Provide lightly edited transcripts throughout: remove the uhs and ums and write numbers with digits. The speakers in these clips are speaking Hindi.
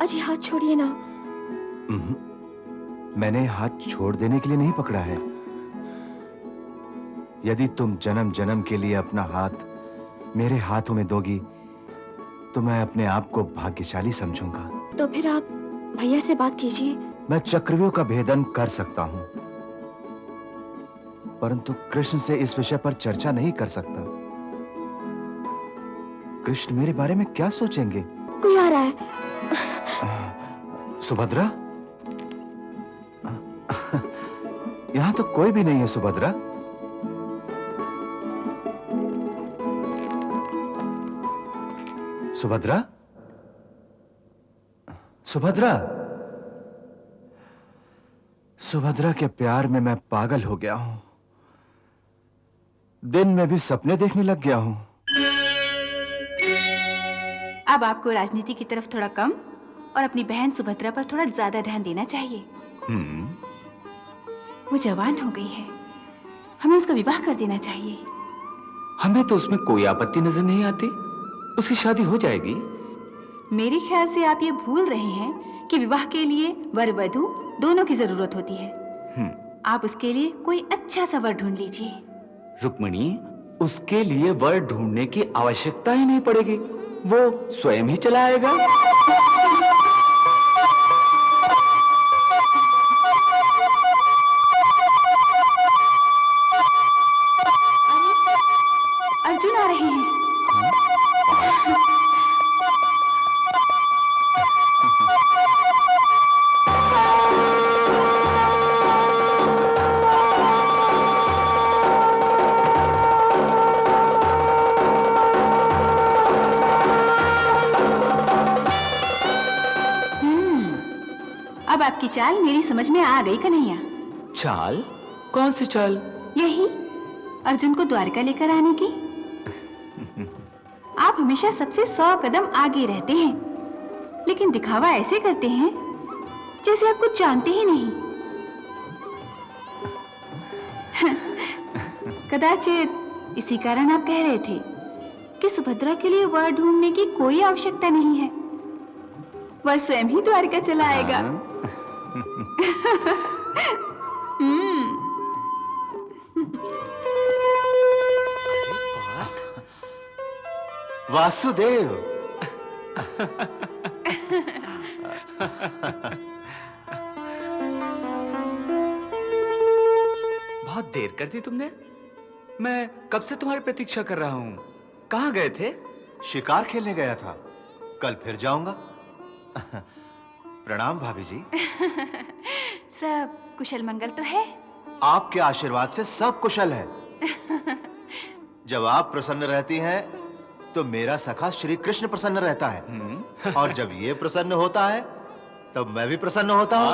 अजी हाथ छोड़िए ना। मैंने हाथ छोड़ देने के लिए नहीं पकड़ा है। यदि तुम जन्म जन्म के लिए अपना हाथ मेरे हाथों में दोगी तो मैं अपने आप को भाग्यशाली समझूंगा। तो फिर आप भैया से बात कीजिए। मैं चक्रव्यूह का भेदन कर सकता हूं, परंतु कृष्ण से इस विषय पर चर्चा नहीं कर सकता। कृष्ण मेरे बारे में क्या सोचेंगे? कोई आ रहा है। सुभद्रा? यहां तो कोई भी नहीं है सुभद्रा। सुभद्रा? सुभद्रा? सुभद्रा के प्यार में मैं पागल हो गया हूं। दिन में भी सपने देखने लग गया हूं। अब आपको राजनीति की तरफ थोड़ा कम और अपनी बहन सुभद्रा पर थोड़ा ज्यादा ध्यान देना चाहिए। वो जवान हो गई है, हमें उसका विवाह कर देना चाहिए। हमें तो उसमें कोई आपत्ति नजर नहीं आती। उसकी शादी हो जाएगी। मेरे ख्याल से आप ये भूल रहे हैं कि विवाह के लिए वर वधू दोनों की जरूरत होती है। आप उसके लिए कोई अच्छा सा वर ढूंढ लीजिए। रुक्मिणी, उसके लिए वर ढूंढने की आवश्यकता ही नहीं पड़ेगी, वो स्वयं ही चला आएगा। अर्जुन आ रहे हैं। अब आपकी चाल मेरी समझ में आ गई कन्हैया। चाल? कौन सी चाल? यही अर्जुन को द्वारका लेकर आने की। आप हमेशा सबसे 100 कदम आगे रहते हैं, लेकिन दिखावा ऐसे करते हैं जैसे आप कुछ जानते ही नहीं। कदाचित इसी कारण आप कह रहे थे कि सुभद्रा के लिए वर ढूंढने की कोई आवश्यकता नहीं है, वह स्वयं ही द्वारका चला आएगा। वासुदेव! बहुत देर कर दी तुमने। मैं कब से तुम्हारी प्रतीक्षा कर रहा हूं। कहाँ गए थे? शिकार खेलने गया था, कल फिर जाऊंगा। प्रणाम भाभी जी। सब कुशल मंगल तो है? आपके आशीर्वाद से सब कुशल है। जब आप प्रसन्न रहती हैं तो मेरा सखा श्री कृष्ण प्रसन्न रहता है, और जब ये प्रसन्न होता है तब मैं भी प्रसन्न होता हूं।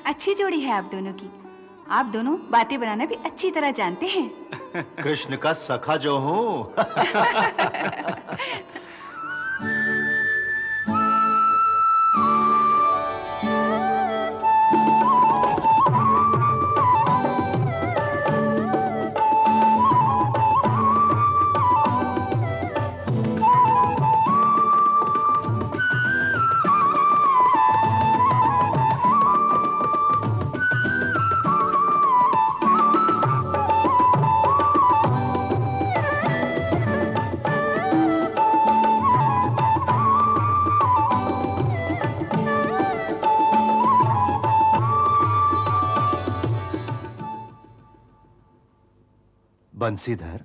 अच्छी जोड़ी है आप दोनों की। आप दोनों बातें बनाना भी अच्छी तरह जानते हैं। कृष्ण का सखा जो हूं। बंसीधर,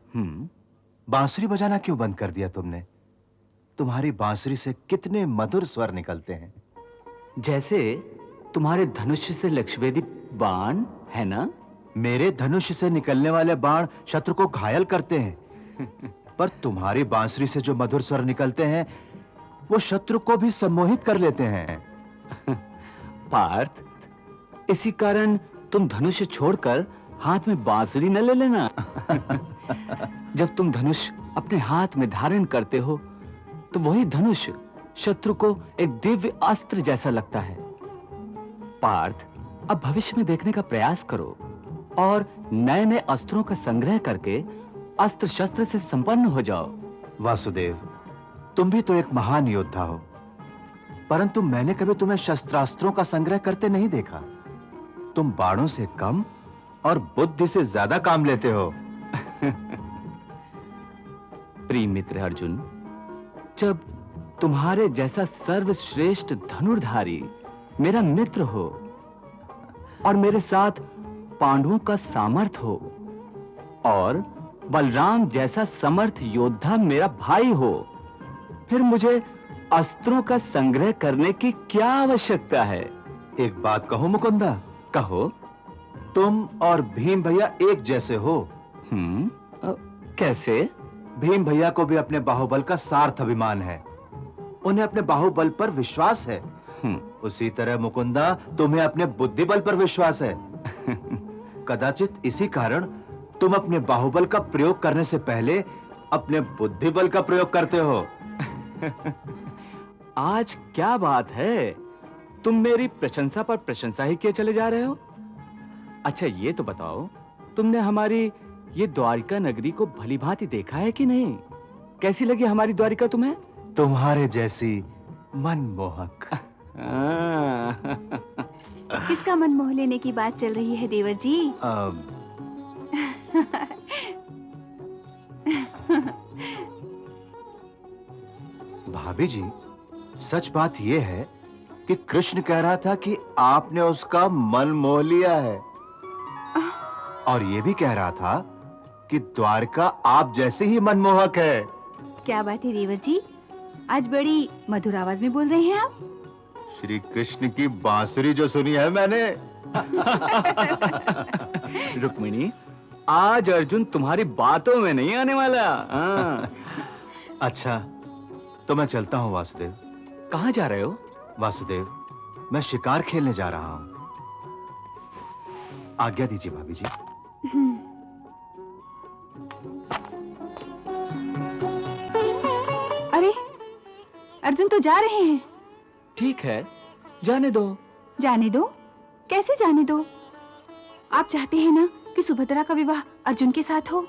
बांसुरी बजाना क्यों बंद कर दिया तुमने? तुम्हारी बांसुरी से कितने मधुर स्वर निकलते हैं। जैसे तुम्हारे धनुष से लक्ष्यभेदी बाण है ना? मेरे धनुष से निकलने वाले बाण शत्रु को घायल करते हैं, पर तुम्हारी बांसुरी से जो मधुर स्वर निकलते हैं वो शत्रु को भी सम्मोहित कर लेते हैं। पार्थ, इसी कारण तुम धनुष छोड़कर हाथ में बांसुरी न ले लेना। जब तुम धनुष अपने हाथ में धारण करते हो तो वही धनुष शत्रु को एक दिव्य अस्त्र जैसा लगता है। पार्थ, अब भविष्य में देखने का प्रयास करो और नए नए अस्त्रों का संग्रह करके अस्त्र शस्त्र से संपन्न हो जाओ। वासुदेव, तुम भी तो एक महान योद्धा हो, परंतु मैंने कभी तुम्हें शस्त्रास्त्रों का संग्रह करते नहीं देखा। तुम बाणों से कम और बुद्धि से ज्यादा काम लेते हो। प्रिय मित्र अर्जुन, जब तुम्हारे जैसा सर्वश्रेष्ठ धनुर्धारी मेरा मित्र हो और मेरे साथ पांडवों का सामर्थ हो और बलराम जैसा समर्थ योद्धा मेरा भाई हो, फिर मुझे अस्त्रों का संग्रह करने की क्या आवश्यकता है? एक बात कहूं मुकुंदा? कहो। तुम और भीम भैया एक जैसे हो। कैसे? भीम भैया को भी अपने बाहुबल का सार्थ अभिमान है, उन्हें अपने बाहुबल पर विश्वास है। उसी तरह मुकुंदा, तुम्हें अपने बुद्धि बल पर विश्वास है। कदाचित इसी कारण तुम अपने बाहुबल का प्रयोग करने से पहले अपने बुद्धि बल का प्रयोग करते हो। आज क्या बात है, तुम मेरी प्रशंसा पर प्रशंसा ही किए चले जा रहे हो? अच्छा ये तो बताओ, तुमने हमारी ये द्वारिका नगरी को भली भांति देखा है कि नहीं? कैसी लगी हमारी द्वारिका तुम्हें? तुम्हारे जैसी मनमोहक। किसका मन मोह लेने की बात चल रही है देवर जी? भाभी जी, सच बात यह है कि कृष्ण कह रहा था कि आपने उसका मन मोह लिया है, और यह भी कह रहा था कि द्वारका आप जैसे ही मनमोहक है। क्या बात है देवर जी, आज बड़ी मधुर आवाज में बोल रहे हैं आप। श्री कृष्ण की बांसुरी जो सुनी है मैंने। रुक्मिणी, आज अर्जुन तुम्हारी बातों में नहीं आने वाला। अच्छा, तो मैं चलता हूँ वासुदेव। कहाँ जा रहे हो? वासुदेव, मैं शिकार खेलने जा रहा हूँ। आज्ञा दीजिए भाभी जी। अरे, अर्जुन तो जा रहे हैं। ठीक है, जाने दो। जाने दो? कैसे जाने दो? आप चाहते हैं ना कि सुभद्रा का विवाह अर्जुन के साथ हो?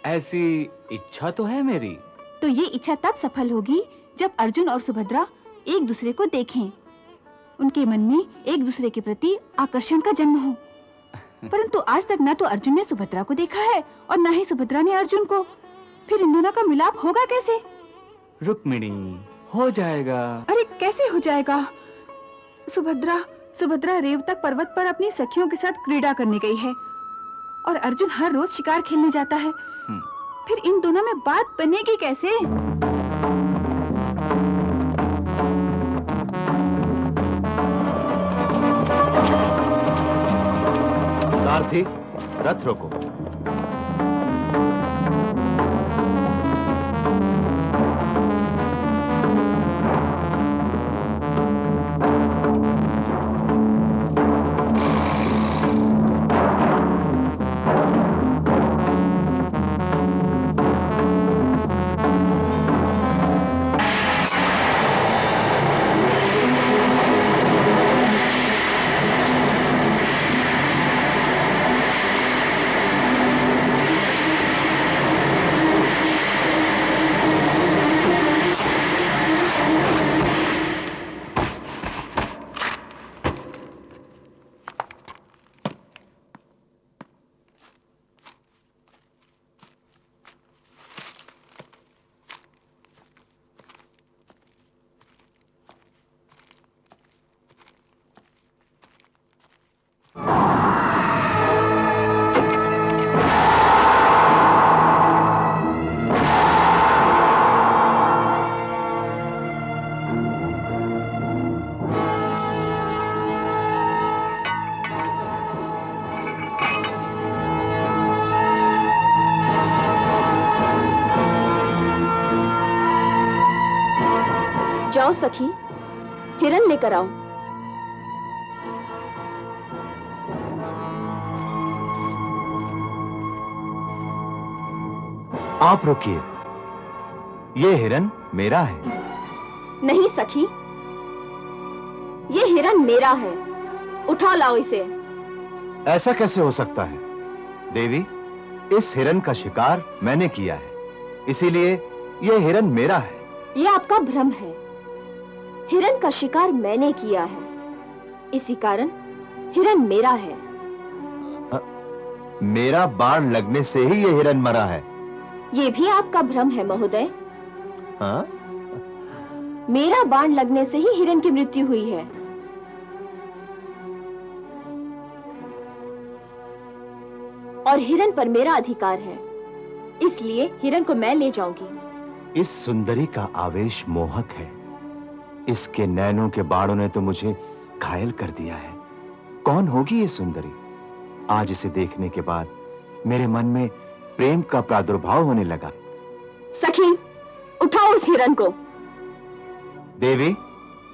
ऐसी इच्छा तो है मेरी। तो ये इच्छा तब सफल होगी जब अर्जुन और सुभद्रा एक दूसरे को देखें, उनके मन में एक दूसरे के प्रति आकर्षण का जन्म हो। परंतु आज तक न तो अर्जुन ने सुभद्रा को देखा है और न ही सुभद्रा ने अर्जुन को। फिर इन दोनों का मिलाप होगा कैसे? रुक्मिणी, हो जाएगा। अरे कैसे हो जाएगा? सुभद्रा रेवतक पर्वत पर अपनी सखियों के साथ क्रीड़ा करने गई है और अर्जुन हर रोज शिकार खेलने जाता है। फिर इन दोनों में बात बनेगी कैसे? सारथी, रथ रोको। जाओ सखी, हिरन लेकर आओ। आप रुकिए, ये हिरन मेरा है। नहीं सखी, ये हिरन मेरा है। उठा लाओ इसे। ऐसा कैसे हो सकता है? देवी, इस हिरन का शिकार मैंने किया है, इसीलिए यह हिरन मेरा है। ये आपका भ्रम है। हिरन का शिकार मैंने किया है, इसी कारण हिरन मेरा है। मेरा बाण लगने से ही ये हिरन मरा है। ये भी आपका भ्रम है महोदय। हाँ? मेरा बाण लगने से ही हिरन की मृत्यु हुई है। और हिरन पर मेरा अधिकार है, इसलिए हिरन को मैं ले जाऊंगी। इस सुंदरी का आवेश मोहक है। इसके नैनों के बाणों ने तो मुझे घायल कर दिया है। कौन होगी ये सुंदरी? आज इसे देखने के बाद मेरे मन में प्रेम का प्रादुर्भाव होने लगा। सखी, उठाओ उस हिरन को। देवी,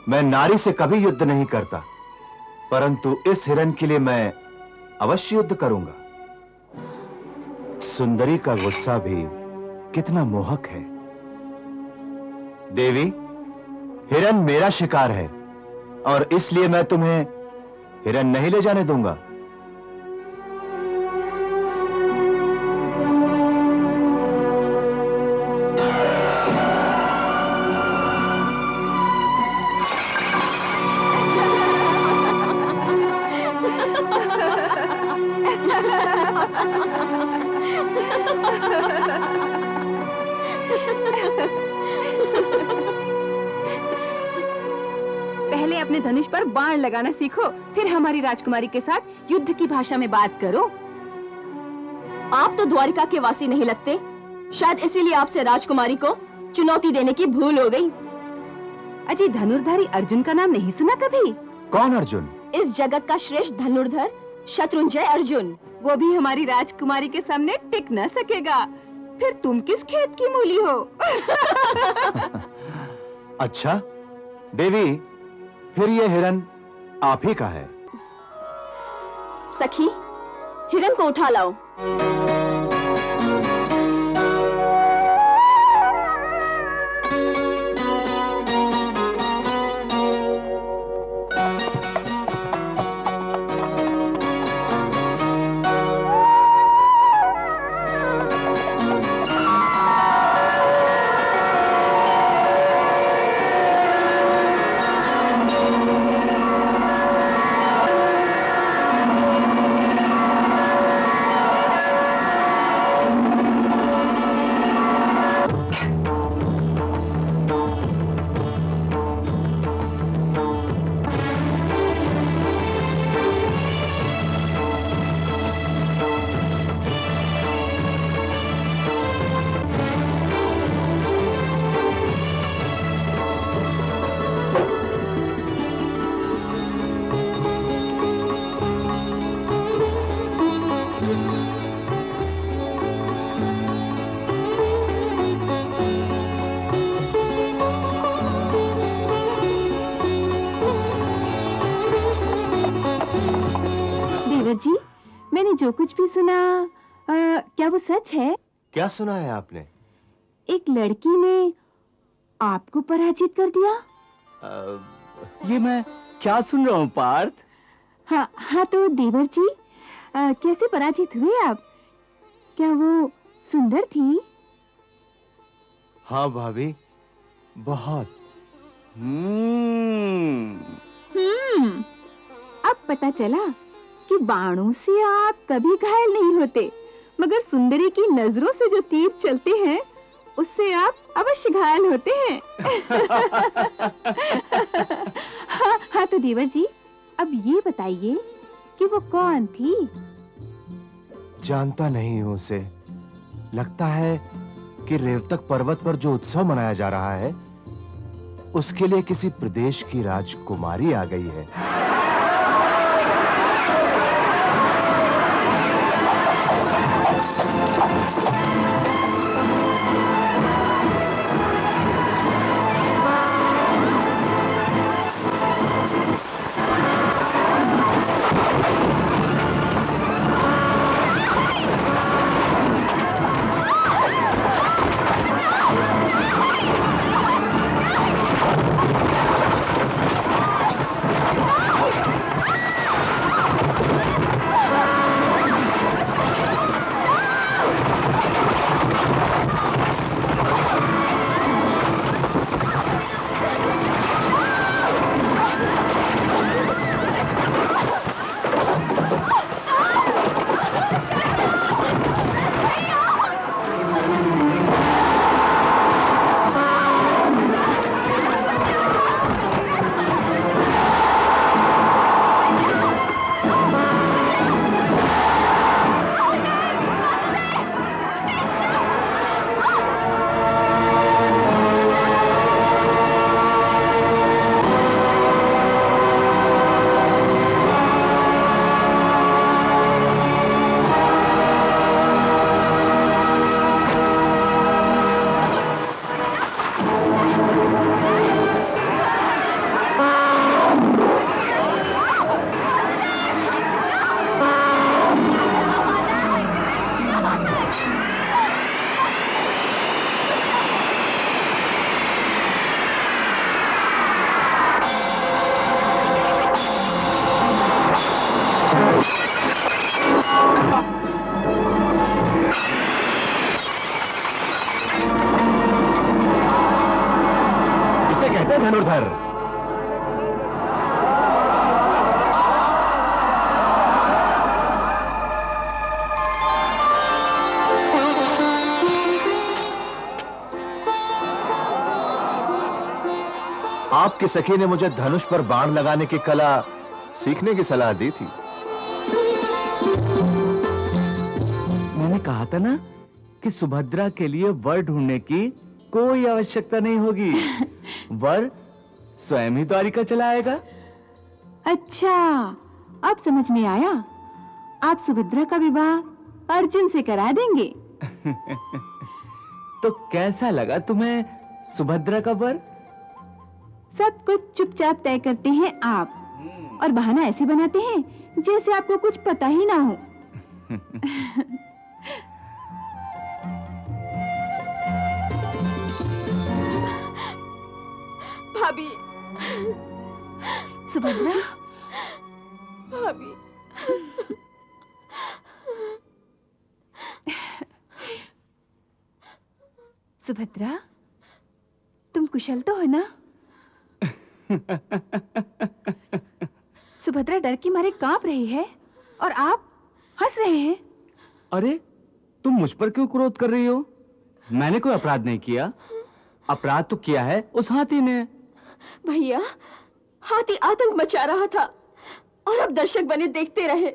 मैं नारी से कभी युद्ध नहीं करता, परंतु इस हिरन के लिए मैं अवश्य युद्ध करूंगा। सुंदरी का गुस्सा भी कितना मोहक है। देवी, हिरन मेरा शिकार है और इसलिए मैं तुम्हें हिरन नहीं ले जाने दूंगा। पहले अपने धनुष पर बाण लगाना सीखो, फिर हमारी राजकुमारी के साथ युद्ध की भाषा में बात करो। आप तो द्वारिका के वासी नहीं लगते, शायद इसीलिए आपसे राजकुमारी को चुनौती देने की भूल हो गई। अजी, धनुर्धारी अर्जुन का नाम नहीं सुना कभी? कौन अर्जुन? इस जगत का श्रेष्ठ धनुर्धर शत्रुंजय अर्जुन। वो भी हमारी राजकुमारी के सामने टिक न सकेगा। फिर तुम किस खेत की मूली हो? अच्छा देवी, फिर ये हिरन आप ही का है। सखी, हिरन को उठा लाओ। जी, मैंने जो कुछ भी सुना, क्या वो सच है? क्या सुना है आपने? एक लड़की ने आपको पराजित कर दिया। ये मैं क्या सुन रहा हूँ पार्थ? हाँ हाँ, तो देवर जी, कैसे पराजित हुए आप? क्या वो सुंदर थी? हाँ भाभी, बहुत। अब पता चला कि बाणों से आप कभी घायल नहीं होते, मगर सुंदरी की नजरों से जो तीर चलते हैं उससे आप अवश्य घायल होते हैं। हाँ तो देवर जी, अब ये बताइए कि वो कौन थी? जानता नहीं हूं उसे। लगता है कि रेवतक पर्वत पर जो उत्सव मनाया जा रहा है उसके लिए किसी प्रदेश की राजकुमारी आ गई है। जय धनुर्धर। आपकी सखी ने मुझे धनुष पर बाण लगाने की कला सीखने की सलाह दी थी। मैंने कहा था ना कि सुभद्रा के लिए वर ढूंढने की कोई आवश्यकता नहीं होगी। वर स्वयं ही द्वारिका चला आएगा। अच्छा, अब समझ में आया। आप सुभद्रा का विवाह अर्जुन से करा देंगे। तो कैसा लगा तुम्हें सुभद्रा का वर? सब कुछ चुपचाप तय करते हैं आप, और बहाना ऐसे बनाते हैं जैसे आपको कुछ पता ही ना हो। भाभी, सुभद्रा, भाभी, सुभद्रा, तुम कुशल तो हो ना? सुभद्रा डर के मारे कांप रही है और आप हंस रहे हैं। अरे, तुम मुझ पर क्यों क्रोध कर रही हो? मैंने कोई अपराध नहीं किया। अपराध तो किया है उस हाथी ने। भैया, हाथी आतंक मचा रहा था और अब दर्शक बने देखते रहे।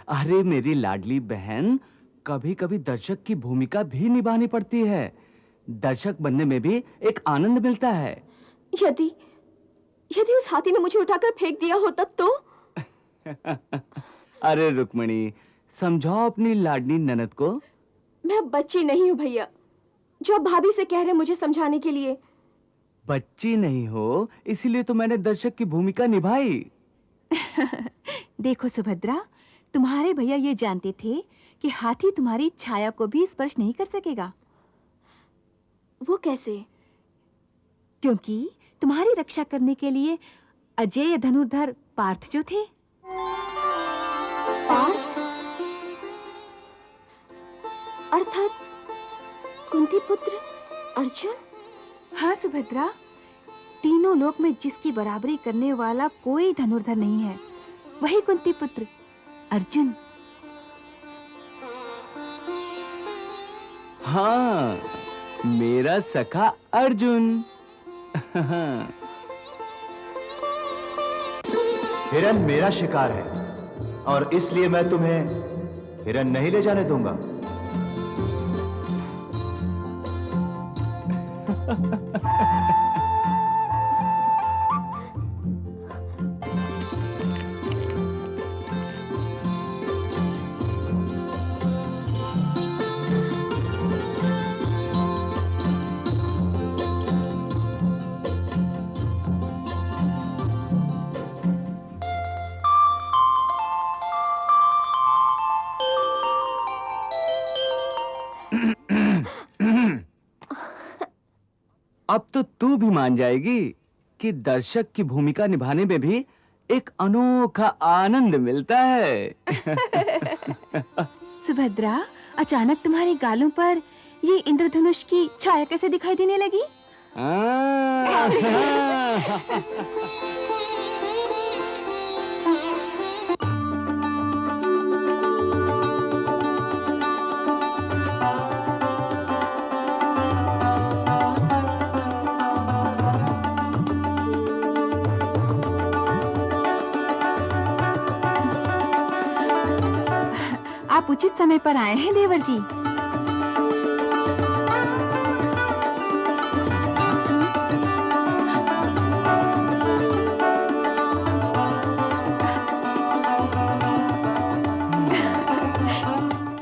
अरे मेरी लाडली बहन, कभी कभी दर्शक की भूमिका भी निभानी पड़ती है। दर्शक बनने में भी एक आनंद मिलता है। यदि उस हाथी ने मुझे उठाकर फेंक दिया होता तो? अरे रुक्मिणी, समझाओ अपनी लाडली ननद को। मैं बच्ची नहीं हूँ भैया, जो आप भाभी से कह रहे मुझे समझाने के लिए। बच्ची नहीं हो, इसीलिए तो मैंने दर्शक की भूमिका निभाई। देखो सुभद्रा, तुम्हारे भैया ये जानते थे कि हाथी तुम्हारी छाया को भी स्पर्श नहीं कर सकेगा। वो कैसे? क्योंकि तुम्हारी रक्षा करने के लिए अजेय धनुर्धर पार्थ जो थे। पार्थ? अर्थात कुंती पुत्र अर्जुन? हाँ सुभद्रा, तीनों लोक में जिसकी बराबरी करने वाला कोई धनुर्धर नहीं है, वही कुंती पुत्र अर्जुन। हाँ, मेरा सखा अर्जुन। हिरन मेरा शिकार है और इसलिए मैं तुम्हें हिरन नहीं ले जाने दूंगा। अब तो तू भी मान जाएगी कि दर्शक की भूमिका निभाने में भी एक अनोखा आनंद मिलता है। सुभद्रा, अचानक तुम्हारे गालों पर ये इंद्रधनुष की छाया कैसे दिखाई देने लगी? आप उचित समय पर आए हैं देवर जी।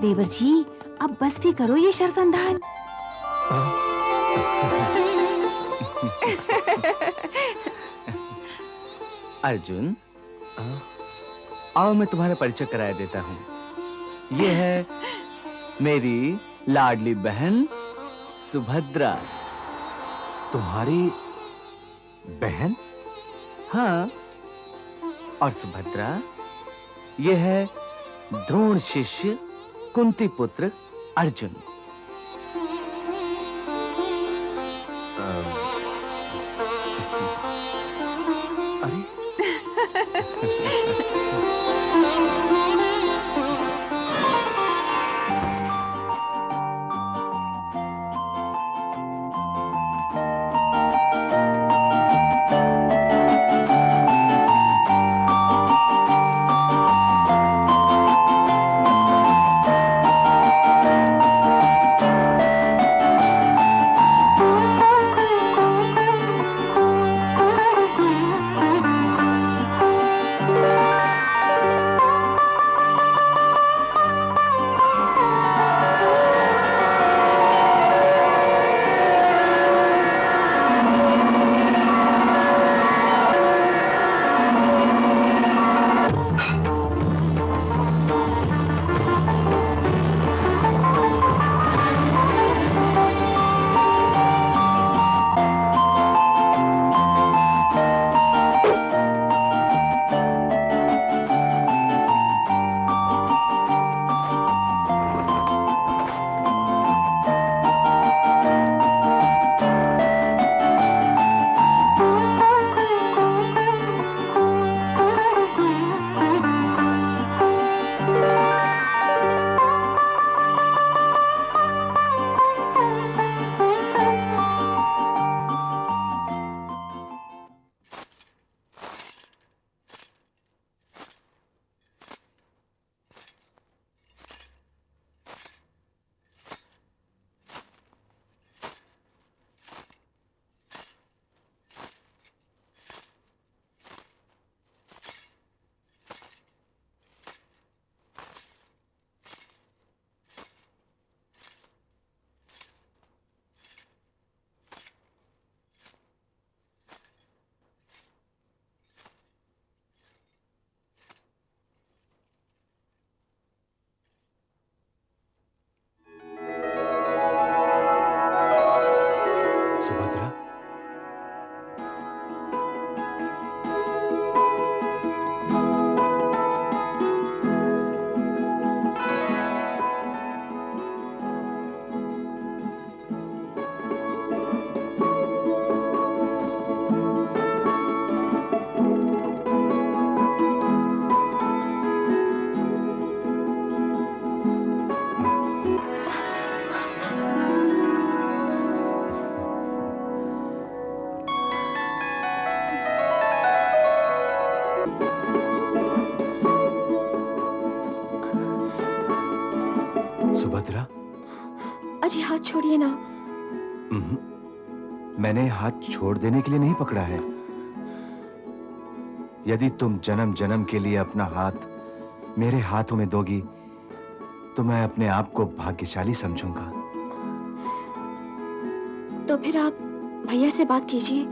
देवर जी, अब बस भी करो ये शरसंधान। अर्जुन, आओ मैं तुम्हारा परिचय कराया देता हूँ। ये है मेरी लाडली बहन सुभद्रा। तुम्हारी बहन? हाँ, और सुभद्रा, ये है द्रोण शिष्य कुंती पुत्र अर्जुन। सुभद्रा, सुभद्रा, अजी हाथ छोड़िए ना। मैंने हाथ छोड़ देने के लिए नहीं पकड़ा है। यदि तुम जन्म जन्म के लिए अपना हाथ मेरे हाथों में दोगी तो मैं अपने आप को भाग्यशाली समझूंगा। तो फिर आप भैया से बात कीजिए।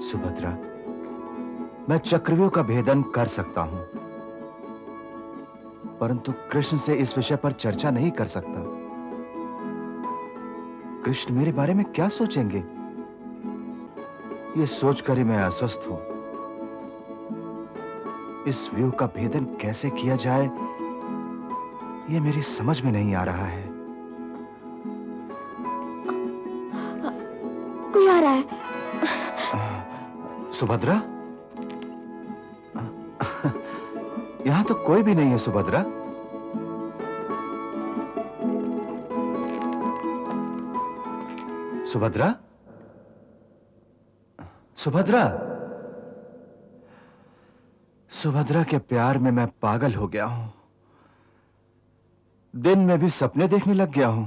सुभद्रा, मैं चक्रव्यूह का भेदन कर सकता हूं, परंतु कृष्ण से इस विषय पर चर्चा नहीं कर सकता। कृष्ण मेरे बारे में क्या सोचेंगे, ये सोचकर ही मैं अस्वस्थ हूं। इस व्यूह का भेदन कैसे किया जाए, ये मेरी समझ में नहीं आ रहा है। कोई आ रहा है। सुभद्रा, यहां तो कोई भी नहीं है। सुभद्रा, सुभद्रा, सुभद्रा, सुभद्रा के प्यार में मैं पागल हो गया हूं। दिन में भी सपने देखने लग गया हूं।